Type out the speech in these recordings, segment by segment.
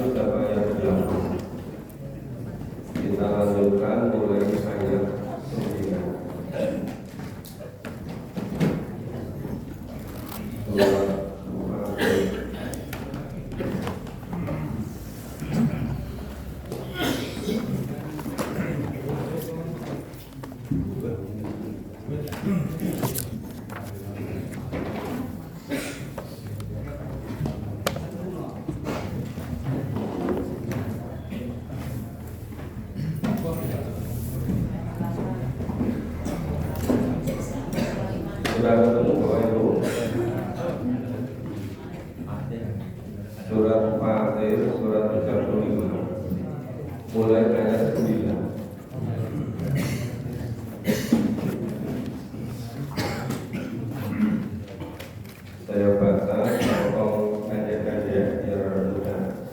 beberapa ayat yang kita lanjutkan mulai ayat 9. Sudah ketemu Bapak Ibu? Surat Fatir, surat 35, mulai ayat 9. Saya baca, tolong kajian-kajian biar mudah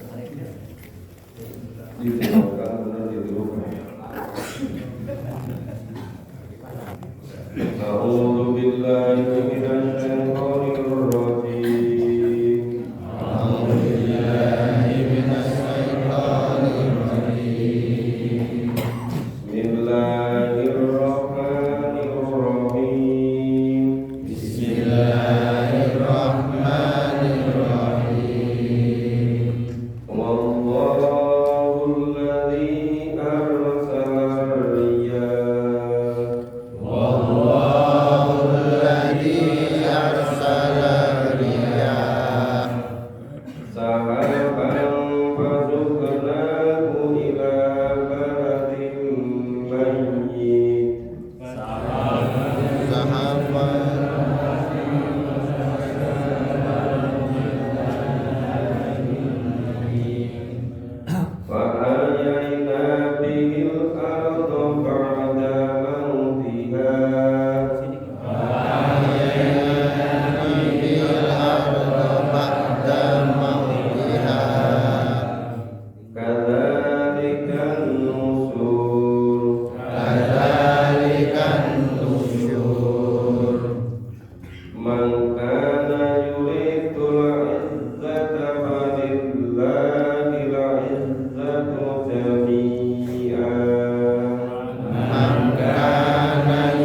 ditirukan, benar ditirukan. A'udzu billahi minasy syaithanir rajim. A'udzu billahi minasy syaithanir rajim. Bismillahirrahmanirrahim. Bismillahirrahmanirrahim. Wallahul ladzi arsala riyah. Wallahul ladzi arsala riyah sahaban fasuqnahu ila baladin mayyit. Fa'ahyayna bihil arda ba'da mautiha. Kadzalikan nusur. Man kana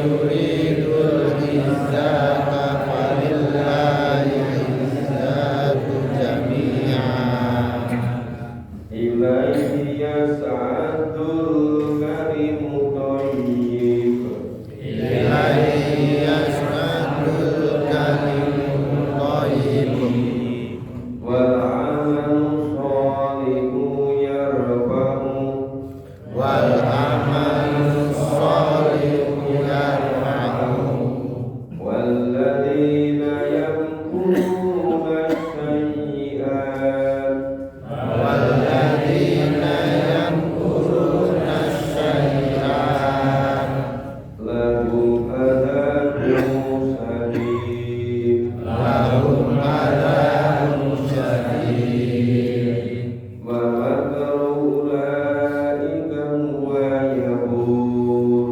yuridul izzata falillahil izzatu jami'an. Ilaihi yas'adul kalimu thayyib. Wal 'amalu shalihu yarfa'u. Walladzina yamkuruna sayyi'at. Lahum adzabun shadid. Wa makru ulaika huwa yabur.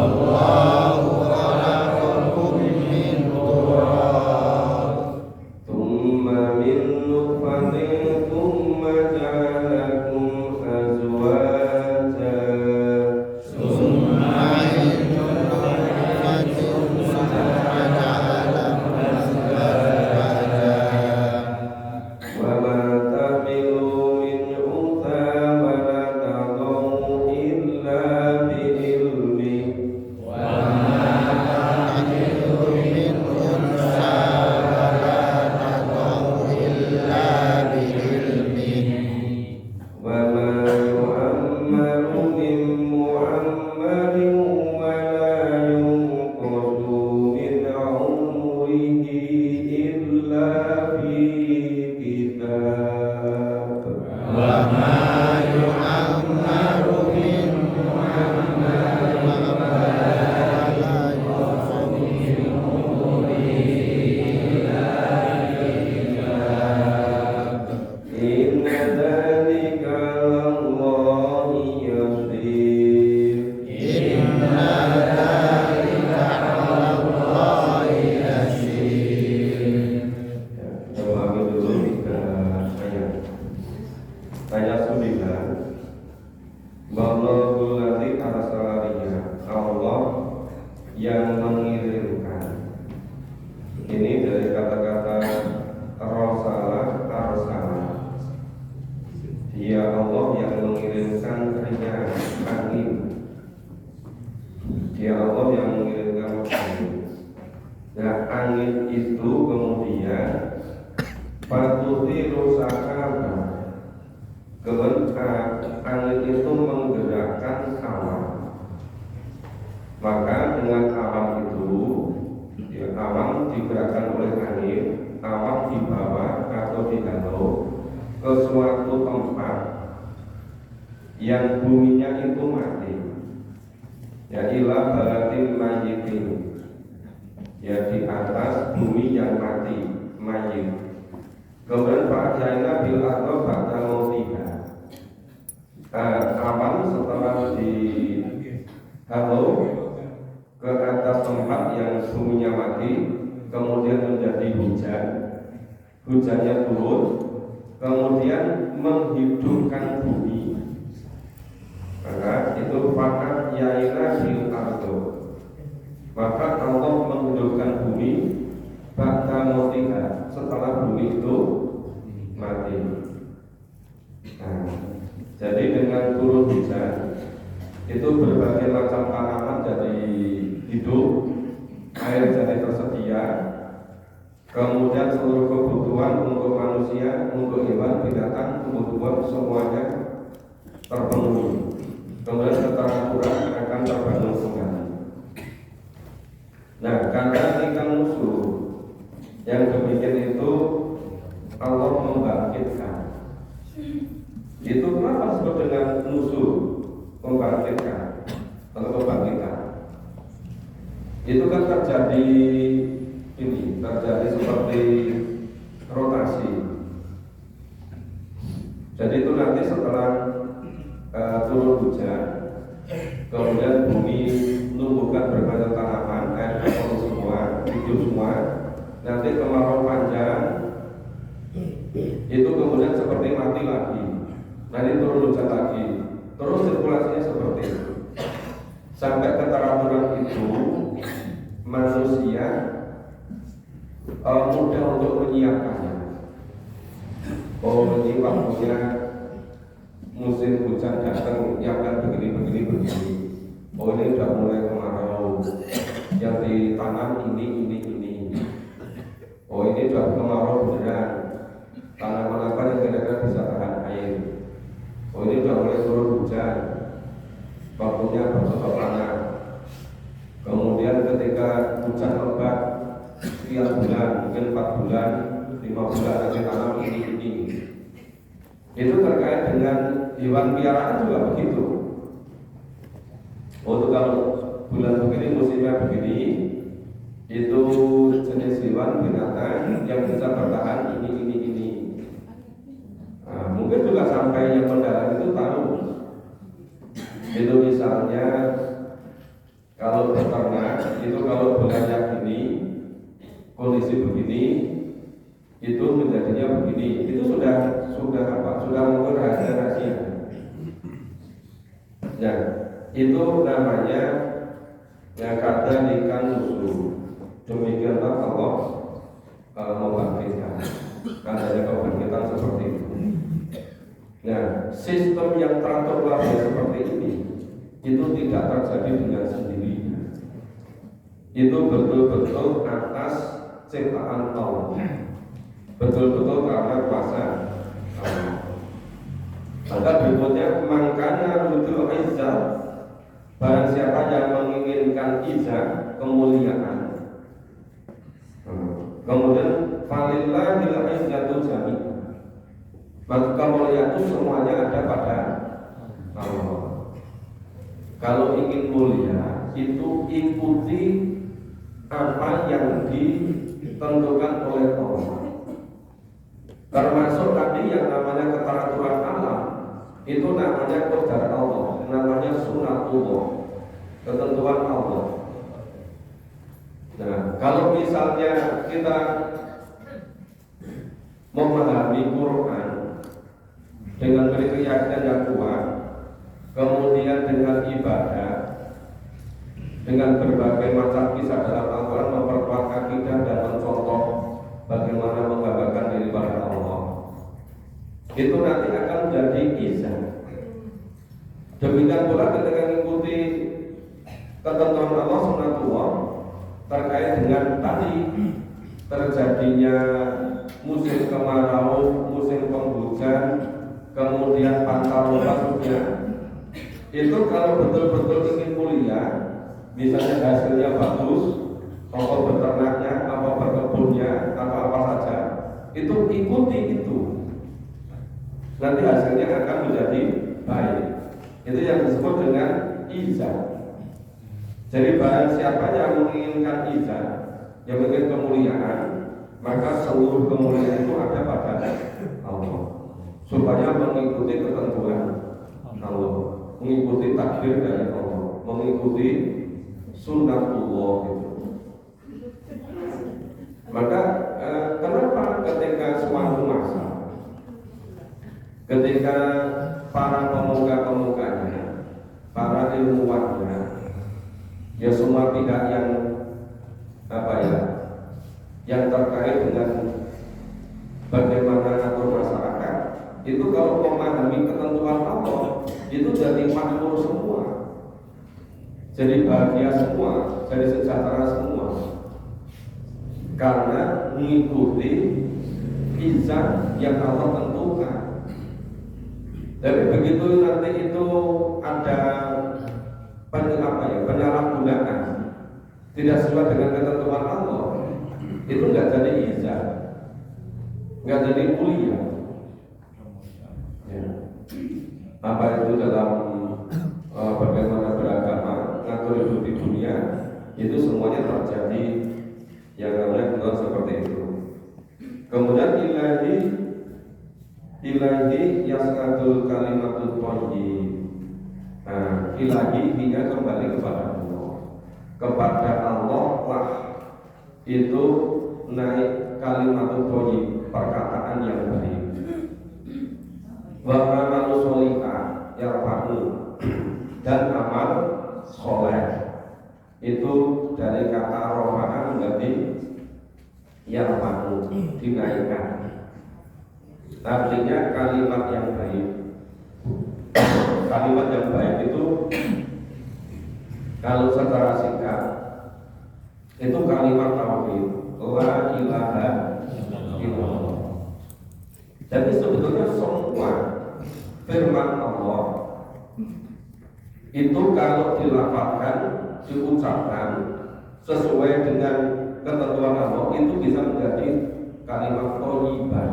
Wallahu khalaqakum min turab. Thumma min nutfatin thumma ja'alakum azwaja. Wa ma tahmilu min untha wa la tadau illa bi'ilmih. Wa ma yu'ammaru min mu'ammarin wa la yunqasu min 'umrihi illa fi kitab. Inna dzalika 'alallahi Ayat 9. Wallahul ladzi arsala riyah, Allah yang mengirimkan. Ini dari kata-kata rasala arsala. Dia Allah yang mengirimkan riyah, angin. Dia Allah yang mengirimkan angin. Nah, angin itu kemudian fatutiru sakaba. Angin itu menggerakkan awan. Maka dengan awan itu, ya, awan digerakkan oleh angin, awan dibawa atau dihalau ke suatu tempat yang buminya itu mati. Ya, ila balatin mayyitin, ya, di atas bumi yang mati, mayit. Kemudian Pak Jaina bil atau ba'da mautiha. Awan setelah dihalau ke atas tempat yang buminya mati, kemudian menjadi hujan. Hujannya turun, kemudian menghidupkan bumi. Maka itu fakat yaina bil ardo. Maka Allah menghidupkan bumi ba'da mautiha, setelah bumi itu mati. Nah, jadi dengan turun hujan itu berbagai macam tanaman jadi hidup, air jadi tersedia, kemudian seluruh kebutuhan untuk manusia, untuk hewan, binatang, tumbuh-tumbuhan semuanya terpenuhi. Kemudian keteraturan akan terbangun kembali. Nah, karena ikan musuh yang demikian itu Allah membangkitkan. Itu kenapa disebut dengan musuh, membangkitkan atau kebangkitan? Itu kan terjadi seperti rotasi. Jadi itu nanti setelah turun hujan, kemudian bumi menumbuhkan berbagai tanaman, air terpenuhi semua, hidup semua. Nanti kemarau panjang, itu kemudian seperti mati lagi. Nanti turun hujan lagi, terus sirkulasinya seperti itu. Sampai keteraturan itu manusia mudah untuk menyiapkannya. Oh, ini waktunya musim hujan datang, nyiapkan begini. Oh, ini sudah mulai kemarau, yang ditanam ini. Oh, ini sudah kemarau beneran, tanaman apa yang kira-kira bisa tahan air. Oh, ini sudah mulai turun hujan, waktunya bercocok tanam. Kemudian ketika hujan lebat sekian bulan, mungkin 4 bulan, 5 bulan nanti tanam ini. Itu terkait dengan hewan piaraan juga begitu. Untuk kalau bulan begini, musimnya begini, itu jenis hewan binatang yang bisa bertahan ini. Nah, mungkin juga sampai yang mendalam itu tahu. Itu misalnya kalau peternak itu kalau bulannya gini, kondisi begini, itu menjadinya begini. Itu sudah mungkin rahasia. Nah, itu namanya yang kata ikan musuh. Demikianlah Allah membangkitkan. Adanya kebangkitan seperti itu. Nah, sistem yang teratur luar seperti ini itu tidak terjadi dengan sendirinya. Itu betul-betul atas ciptaan Allah. Betul-betul karena kuasa Allah. Maka berikutnya mangkana rujul izzah, barang siapa yang menginginkan izzah, kemuliaan. Kemudian falillahil izzatu jami'an. Maka kemuliaan itu semuanya ada pada Allah. Kalau ingin mulia itu ikuti apa yang ditentukan oleh Allah. Termasuk tadi yang namanya keteraturan alam, itu namanya qadar Allah, namanya sunatullah, ketentuan Allah. Nah, kalau misalnya kita memahami Quran dengan keyakinan yang kuat, kemudian dengan ibadah, dengan berbagai macam kisah dalam Al-Quran memperkuat akidah dan mencontoh bagaimana menggambarkan diri pada Allah, itu nanti akan menjadi izah. Demikian pula ketika mengikuti ketentuan Allah Subhanahu terkait dengan tadi terjadinya musim kemarau, musim penghujan, kemudian pantau kasusnya, itu kalau betul-betul ingin mulia, misalnya hasilnya bagus, apa beternaknya, apa berkebunnya, atau apa saja, itu ikuti itu, nanti hasilnya akan menjadi baik. Itu yang disebut dengan izah. Jadi barang siapa yang menginginkan izah, yang ingin kemuliaan, maka seluruh kemuliaan itu ada pada Allah, supaya mengikuti ketentuan Allah, mengikuti takdir dari Allah, mengikuti sunnatullah itu. Maka kenapa ketika suatu masa, ketika para pemuka-pemukanya, para ilmuwannya, ya semua pihak yang yang terkait dengan bagaimana ngatur masyarakat, itu kalau memahami ketentuan Allah, itu jadi makmur semua, jadi bahagia semua, jadi sejahtera semua, karena mengikuti izah yang Allah tentukan. Tapi begitu nanti itu ada penyalahgunaan, tidak sesuai dengan ketentuan Allah, itu nggak jadi izah, nggak jadi mulia. Ya. Apa itu dalam bagaimana beragama, ngatur hidup di dunia, itu semuanya terjadi yang namanya betul seperti itu. Kemudian ilahi yas'adul kalimatul thayyib. Nah, ilahi dia kembali kepada Allah. Kepada Allah lah itu naik kalimatul thayyib, perkataan yang baik. Wa amalu sholihah yarfa'u, dan amal soleh itu dari kata rofa'a menjadi yarfa'u, dinaikkan. Artinya kalimat yang baik. Kalimat yang baik itu kalau secara singkat itu kalimat tauhid, la ilaha illallah. Jadi sebetulnya semua firman Allah itu kalau dilafalkan, diucapkan sesuai dengan ketentuan Allah, itu bisa menjadi kalimat thayyibah.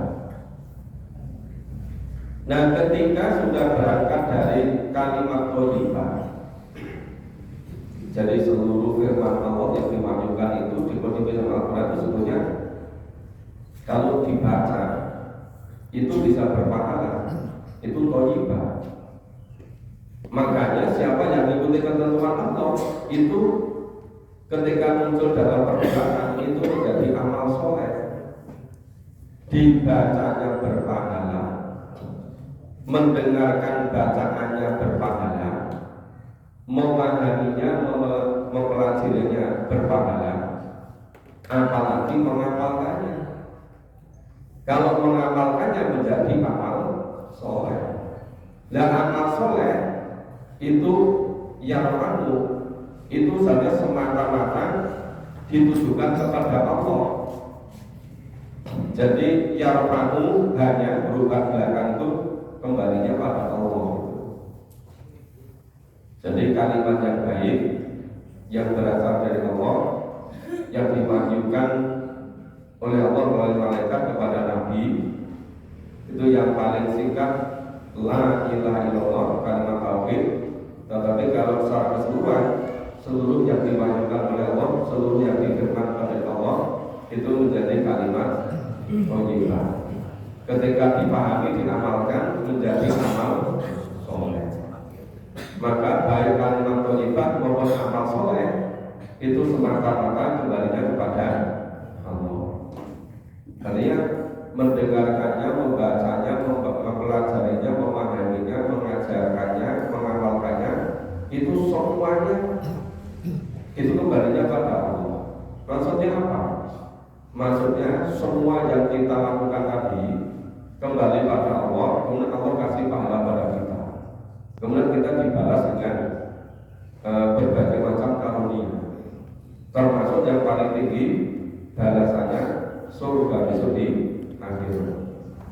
Nah, ketika sudah berangkat dari kalimat thayyibah, jadi seluruh firman Allah yang dimajukan itu dikonfirmasi sama Al-Quran itu sebetulnya kalau dibaca itu bisa berpahala, itu thayyibah. Makanya siapa yang mengikuti ketentuan Allah itu ketika muncul dalam perkataan itu menjadi amal soleh, dibacanya berpahala, mendengarkan bacaannya berpahala, memahaminya, mempelajarinya berpahala, apalagi menghafalkannya. Kalau menghafalkannya menjadi amal soleh. Dan amal soleh itu yang itu saja semata-mata ditujukan kepada Allah. Jadi yarfa'u hanya berupa belakang itu kembalinya pada Allah. Jadi kalimat yang baik yang berasal dari Allah, yang dimajukan oleh Allah melalui malaikat kepada Nabi, itu yang paling singkat la ilaha illallah, kalimat tauhid. Tetapi kalau secara keseluruhan, seluruh yang dimajukan oleh Allah, seluruh yang difirmankan oleh Allah, itu menjadi kalimat thayyibah. Ketika dipahami, diamalkan, menjadi amal soleh. Maka baik kalimat thayyibah maupun amal soleh itu semata-mata kembalinya kepada Allah. Artinya mendengarkannya, membacanya, mempelajarinya, itu semuanya itu kembalinya pada Allah. Maksudnya apa? Maksudnya semua yang kita lakukan tadi kembali pada Allah, kemudian Allah kasih pahala pada kita. Kemudian kita dibalas dengan berbagai macam karunia. Termasuk yang paling tinggi balasannya surga besok di akhirat.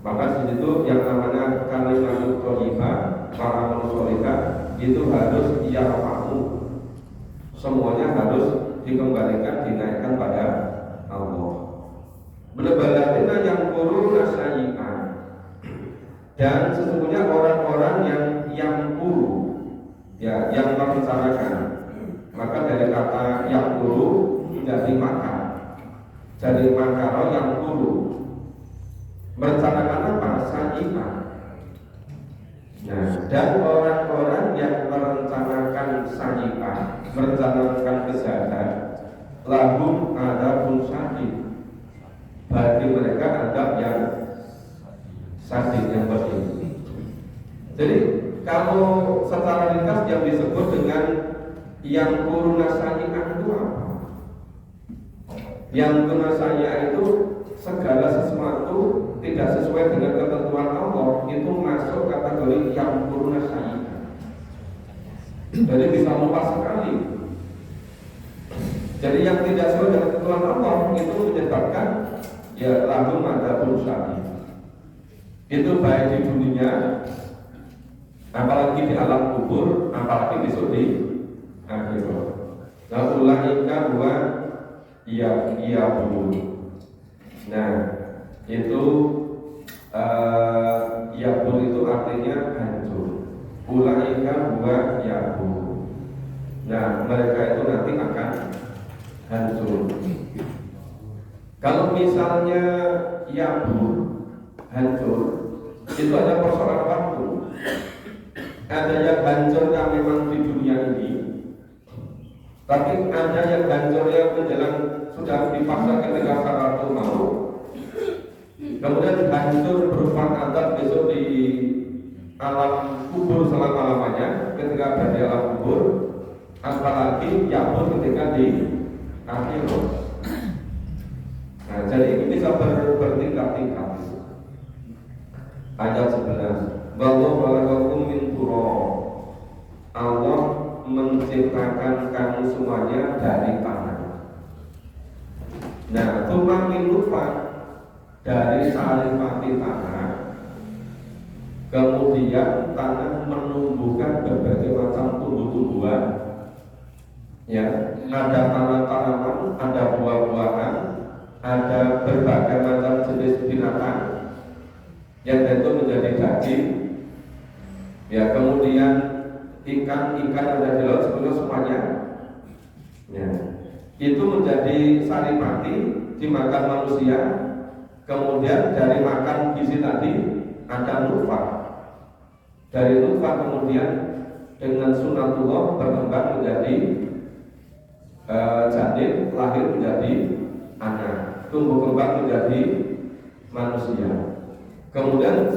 Maka di situ yang namanya kalimat thayyibah, para manusia itu harus yarfa'u. Semuanya harus dikembalikan, dinaikkan pada Allah. Benar-benarnya yang kuruna sayyi'ah. Dan sesungguhnya orang-orang yang kuru, ya, yang merencanakan. Maka dari kata yang kuru jadi makan. Jadi makaro yang kuru. Merencanakan apa? Sayyi'ah. Nah, dan orang-orang yang merencanakan sayyi'ah, merencanakan kejahatan, lahum adzabun syadid. Bagi mereka adab yang sadid, yang pedih. Jadi kalau secara ringkas yang disebut dengan yang kuruna sayyi'ah itu apa? Yang kuruna sayyi'ah itu segala sesuatu tidak sesuai dengan ketentuan Allah, itu masuk kategori yang kuruna sayyi'ah. Jadi bisa lupa sekali. Jadi yang tidak sesuai dengan ketentuan Allah itu menyebabkan ya langsung ada perusahaan. Itu baik di dunia, apalagi di alam kubur, apalagi besok di akhirat. Nah, ulaika huwa iya bulu. Nah, itu ya bulu itu artinya hancur. Ulaika huwa ya bulu. Nah, mereka itu nanti akan hancur. Kalau misalnya ya bulu hancur, itu ada persoalan waktu. Ada yang hancurnya memang di dunia ini, tapi ada yang hancurnya menjelang sudah dipaksa ketika saratul maut, kemudian hancur berupa azab besok di alam kubur selama-lamanya ketika berada di alam kubur, apalagi yabur ketika di akhirat. Nah, jadi ini bisa bertingkat-tingkat. Ayat 11. Wallahu khalaqakum min turab. Allah menciptakan kamu semuanya dari tanah. Nah, tsumma min nutfah, dari saripati tanah. Kemudian tanah menumbuhkan berbagai macam tumbuh-tumbuhan. Ya, ada tanah-tanaman, ada buah-buahan, ada berbagai macam jenis binatang yang tentu menjadi daging. Ya, kemudian ikan ada di laut, sebetulnya semuanya. Ya, itu menjadi saripati dimakan manusia. Kemudian dari makan gizi tadi ada nutfah. Dari nutfah kemudian dengan sunatullah berkembang menjadi janin, lahir menjadi anak, tumbuh kembang menjadi manusia. Kemudian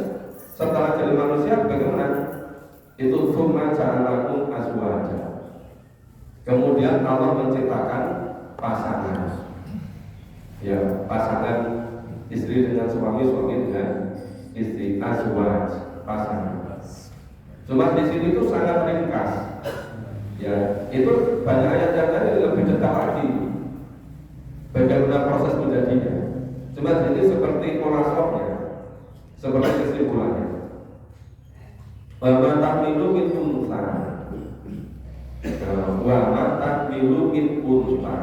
setelah jadi manusia bagaimana? Itu tsumma ja'alakum azwaja. Kemudian Allah menciptakan pasangan. Ya, pasangan istri dengan suami, suami dengan istri, azwaj, pasangan. Cuma di sini itu sangat ringkas. Ya, itu banyak ayat yang lain lebih detail lagi. Bagaimana proses menjadinya. Cuma di sini seperti kolasornya, seperti kesimpulannya. Wa tahmilu min unsa. Wa tahmilu min unsa.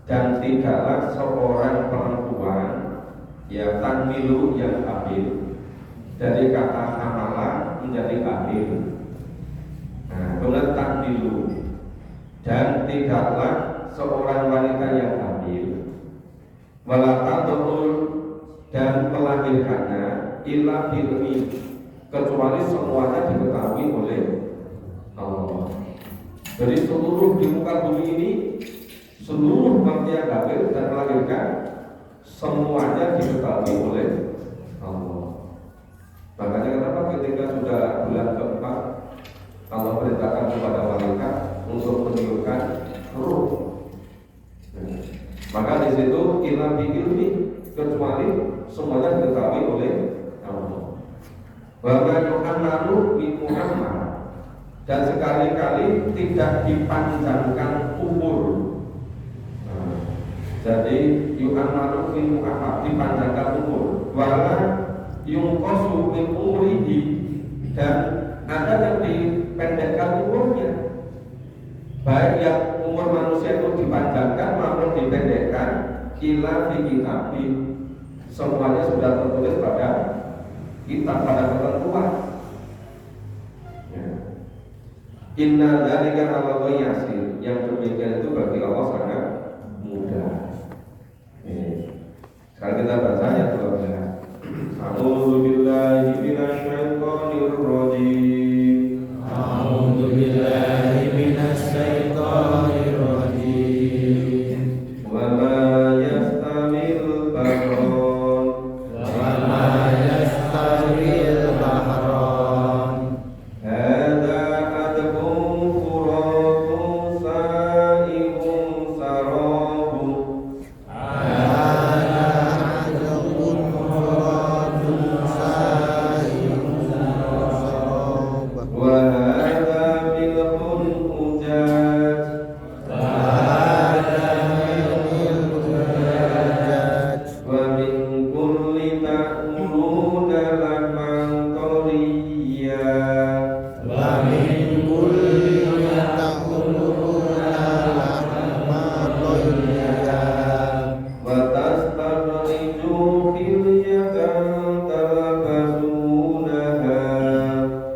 Dan tidaklah seorang perempuan yang tahmilu yang hamil, dari kata hamala menjadi hamil. Nah, kemudian tahmilu, dan tidaklah seorang wanita yang hamil walatadul, dan melahirkannya illa bilmi, kecuali semuanya diketahui oleh Allah. Jadi seluruh di muka bumi ini, seluruh manusia yang hamil dan melahirkan, semuanya diketahui oleh Allah. Makanya kenapa ketika sudah bulan keempat Allah perintahkan kepada malaikat illa bi ilmi, kecuali semuanya diketahui oleh Allah. Wa ma yu'ammaru min Muhammad, dan sekali-kali tidak dipanjangkan umur. Jadi yu'ammaru min Muhammad, dipanjangkan umur. Wala yungqasu min umrihi, dan ada yang dipendekkan umurnya. Baik yang umur manusia itu dipanjangkan maupun dipendekkan, ila fi kitabi, semuanya sudah tertulis pada kitab, pada ketentuan. Ya. Inna dzalika 'ala Allahi yasir, yang demikian itu bagi Allah sangat mudah. Sekarang kita baca ayat 12. A'udzu billahi minasy syaithanir rajim. A'udzu billahi minasy syaithanir rajim. Wa ma yastamil bahran, Wa ma yastawil bahran. hadza adbun furatun sa'ihun sarabu, Hadza azabun furatun sa'ihun sarab. wa hadza milhun ujaj, Hadza minil ujaj. wa min kulli ta'kuluna lahman tariyya, Wa min kulli ta'kuluna lahma tayyiban. wa tastakhriju hilyatan talbasunaha,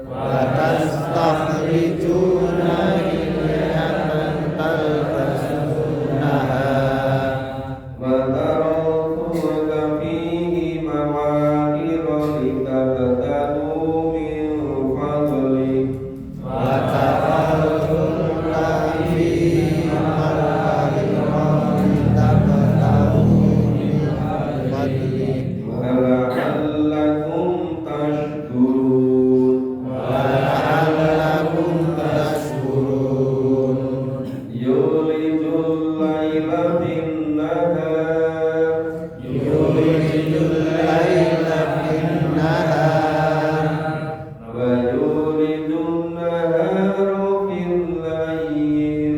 Wa tastakhrijuna hilyatan talbasunaha. wa taral fulka fihi mawaqira litabtagu min fadlih, Wa taral fulka fihi mawaqira tabtaghu min fadlihi. wa la'allakum tashkurun. Wa la'allakum tashkurun. Yulijul laila bin nahar, Yulijul laila fin nahar. wa yulijun nahara fil lail,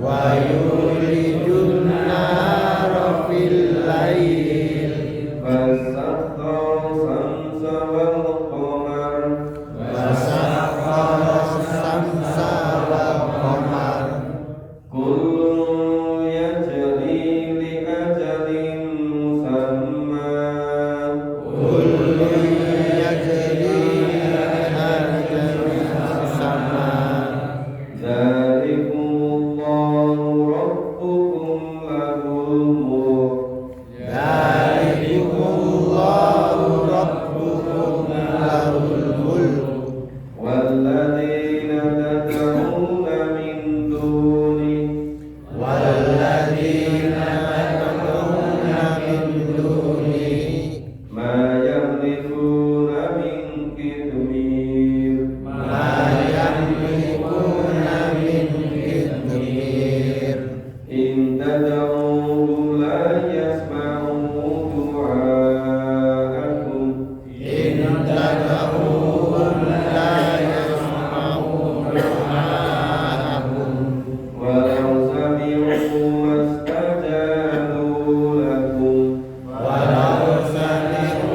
Wa yulijun nahara fil lail. fasakhkhara samsa wal qamar, Wa sakhkhara as-samsa wal qamar. kullun yajri li ajalin musamma, Kullun yajri li ajalin musamma. dzalikumullahu rabbukum lahul mulk, Dzalikumullahu rabbukum lahul mulk. walladzina tad'una min duni Walladzina tad'una min dunihi ma yamlikuna min qitmir, ma yamlikuna min qitmir. in tad'uhum la yasma'u du'aakum, In tad'uhum la yasma'u du'aakum. walau sami'u mastajabu lakum, Walau sami'u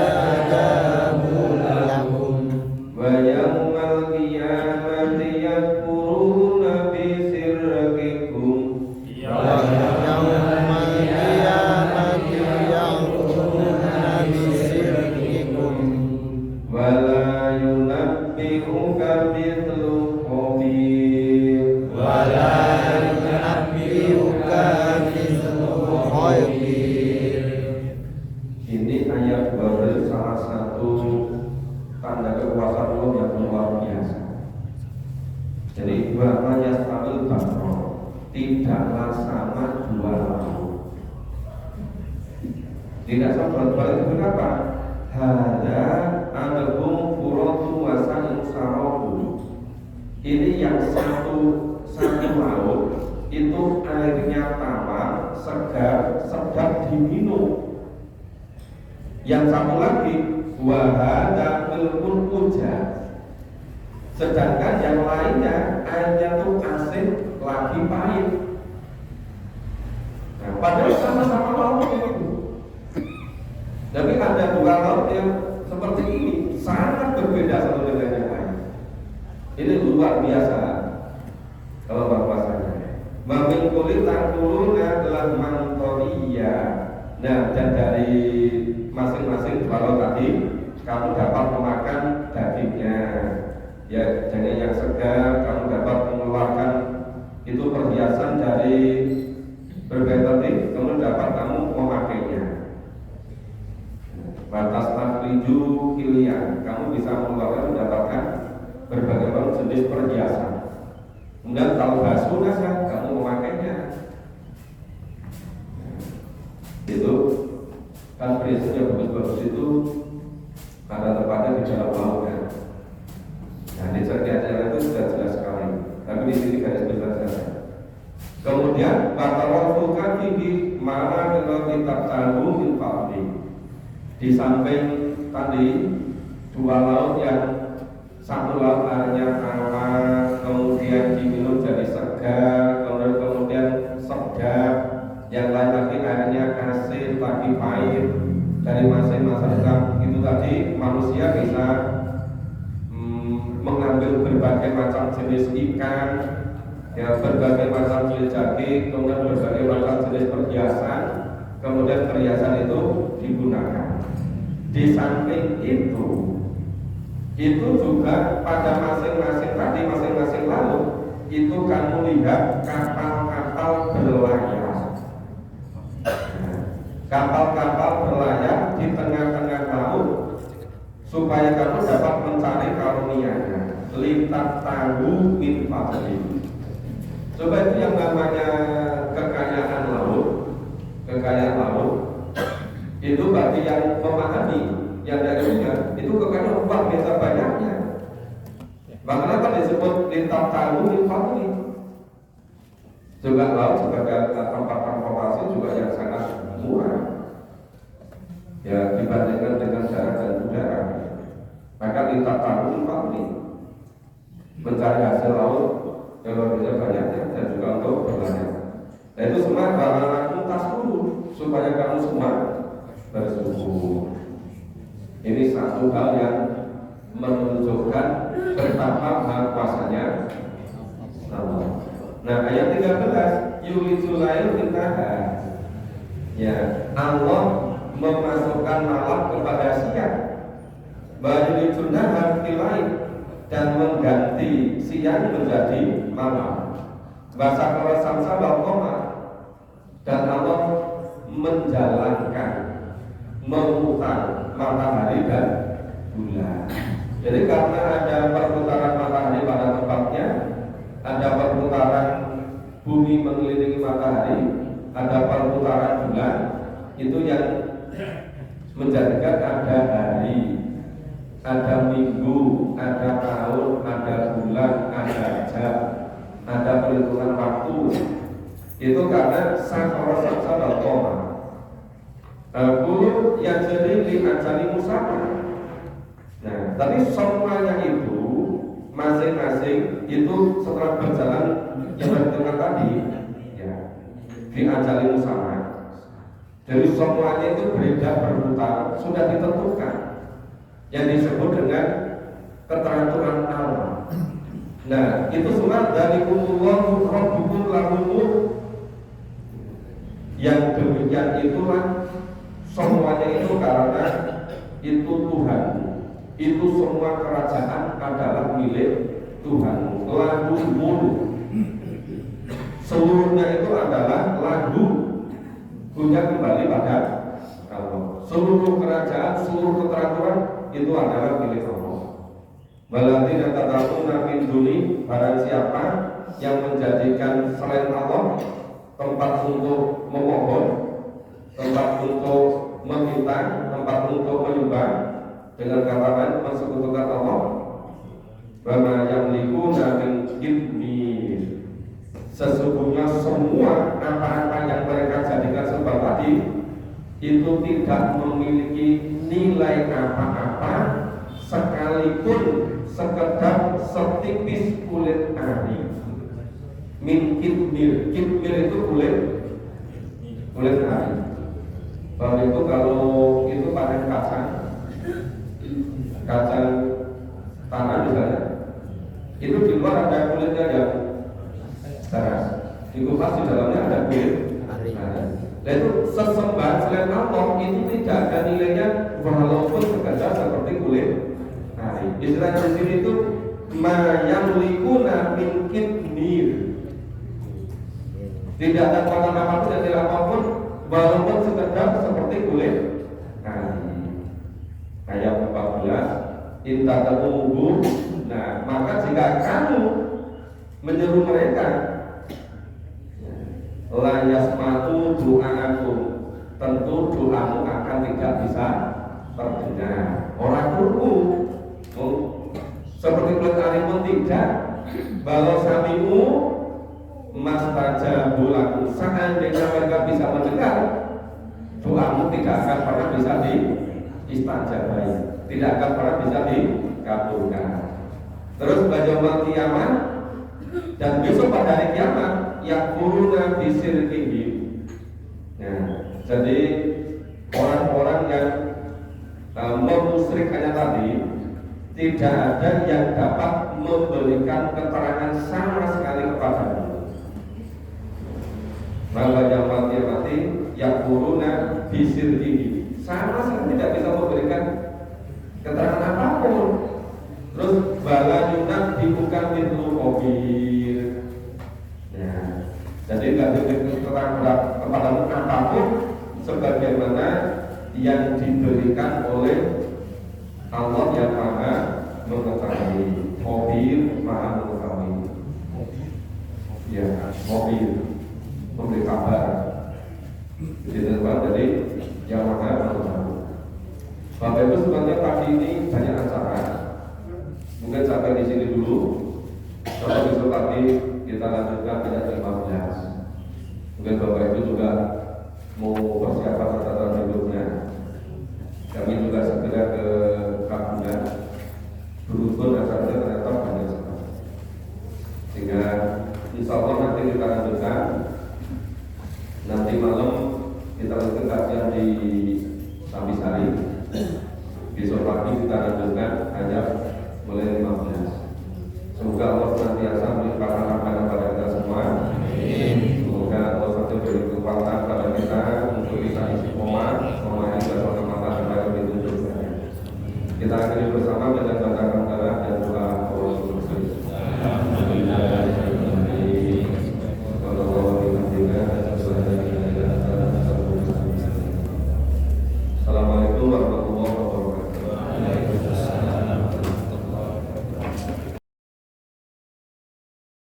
mastajabu lakum. wa yawmal qiyamati yakfuruna bi sirrikum, Wa yawmal qiyamati yakfuruna bi syirkikum. wa la yunabbi'uka mithlu khabir. Wa la yunabbi'uka mithlu khabir. Ini ayat 12 salah satu tanda kekuasaan Allah yang luar biasa. Jadi bahwanya stabil bakro tidaklah sama dua laut. Tidak sama balik kenapa? Hada anagum furotu wasan sarohu. Ini yang satu laut itu airnya tawar, segar, sedap diminum. Yang satu lagi wahada milkun ujar, sedangkan yang lainnya airnya tuh asin lagi pahit. Nah, padahal sama-sama laut itu, tapi ada dua laut yang seperti ini sangat berbeda satu dengan yang lain. Ini luar biasa kalau bahwasanya mamin kulit tangkuluna adalah mantoria. Nah, dan dari masing-masing dua laut tadi kamu dapat memakan dagingnya. Ya, jadi yang segar kamu dapat mengeluarkan itu perhiasan dari berbentuk, kemudian dapat kamu memakainya. Batas takriju kilian, kamu bisa mengeluarkan mendapatkan berbagai macam jenis perhiasan. Kemudian kalau basuh kan kamu memakainya. Itu kan prinsipnya bagus-bagus itu pada tempatnya di dalam laut kan. Nah, di cerita itu sudah jelas sekali. Tapi di sini garis besar saja. Kemudian batalal fulkan tinggi mana kalau kitab tanggung infaqli. Di samping tadi dua laut yang satu laut airnya hangat, kemudian diminum jadi segar, kemudian sedap, yang lain lagi airnya asin, lagi pahit. Dari masing-masing itu tadi manusia bisa mengambil berbagai macam jenis ikan, ya, berbagai macam jenis daging, kemudian berbagai macam jenis perhiasan, kemudian perhiasan itu digunakan. Di samping itu juga pada masing-masing tadi masing-masing laut itu kamu lihat kapal-kapal berlayar. Kapal-kapal berlayar di tengah-tengah laut supaya kamu dapat mencari karunia-Nya. Lintas tahu min fadli. Coba itu yang namanya kekayaan laut itu bagi yang memahami, yang darinya itu kekayaan luar biasa banyaknya. Bahkan apa disebut lintas tahu min fadli. Juga laut sebagai tempat transportasi juga yang sangat murah, ya, dibandingkan dengan darat dan udara. Maka lintas tahu min fadli, mencari hasil laut yang luar biasa banyaknya dan juga untuk berlayar. Nah, itu semua barang tas dulu supaya kamu semua bersyukur. Ini satu hal yang menunjukkan betapa maha kuasanya Allah. Nah, ayat 13 yulijul lail fil nahar. Ya, Allah memasukkan malam kepada siang. Yulijul nahar fil lail, dan mengganti siang menjadi malam. Bahasa Korea Samsa wal Qamar, dan Allah menjalankan, memutar matahari dan bulan. Jadi karena ada perputaran matahari pada tempatnya, ada perputaran bumi mengelilingi matahari, ada perputaran bulan, itu yang menjadikan ada hari, ada minggu, ada tahun, ada bulan, ada jam, ada perhitungan waktu. Itu karena sakara saksa dan koma. Guru yang jadi diajari musafir. Nah, tapi semuanya itu masing-masing itu setelah berjalan yang berdengar tadi, ya, diajari musafir. Jadi semuanya itu beredar berputar, sudah ditentukan, yang disebut dengan keteraturan alam. Nah, itu semua dari Allahu Rabbukum lahumu. Yang demikian itulah semuanya itu karena itu Tuhan. Itu semua kerajaan adalah milik Tuhan. Lahumu, seluruhnya itu adalah lahu, punya kembali pada Allah. Seluruh kerajaan, seluruh keteraturan itu adalah milik Allah. Berarti yang tatapuna min duni, barang siapa yang menjadikan selain Allah tempat untuk memohon, tempat untuk meminta, tempat untuk menyembah, dengan kata lain mensekutukan Allah. Bama yang liku min gitmir, sesungguhnya itu tidak memiliki nilai apa-apa sekalipun sekedar setipis kulit ari. Min kitmir, kitmir itu kulit ari. Bahwa itu kalau itu panen kacang tanah misalnya, itu di luar ada kulitnya yang keras, dikupas di dalamnya ada kulit ari. Dan itu sesembahan selain Allah itu tidak ada nilainya walaupun sekedar seperti kulit ari. Istilah di sini itu mayamlikuna min kitmir. Tidak ada kata apapun dan tidak apapun walaupun sekedar seperti kulit ari. Ayat 14 intaqamuhu. Nah, maka jika kamu menyeru mereka la yasma'u du'aakum, tentu doamu akan tidak bisa terdengar. Orang krungu seperti kulit ari pun tidak. Walau sami'u mastajabu lakum, seandainya mereka bisa mendengar, doamu tidak akan pernah bisa diistajabai, tidak akan pernah bisa dikabulkan. Terus pada kiamat dan besok pada hari kiamat yakfuruna bisirkihim. Nah, jadi orang-orang yang memusyrikannya tadi tidak ada yang dapat memberikan keterangan sama sekali kepadamu. Maka yang mati yakfuruna bisirkihim, sama sekali tidak bisa memberikan keterangan apapun. Terus bala yunak dibuka pintu kobir. Nah, jadi nggak diberikan keterangan kepadamu apapun sebagaimana yang diberikan oleh Allah yang maha mengetahui. Kobir maha mengetahui. Ya, kobir memberi kabar. Jadi yang maha mengetahui. Bapak Ibu sebenarnya pagi ini banyak acara. Mungkin sampai di sini dulu. Kalau besok pagi kita lanjutkan ayat 15. Mungkin Bapak Ibu juga mau persiapan catatan hidupnya. Kami juga segera ke Kabupaten. Berhubung acaranya ternyata banyak sekali. Sehingga insya Allah nanti kita lanjutkan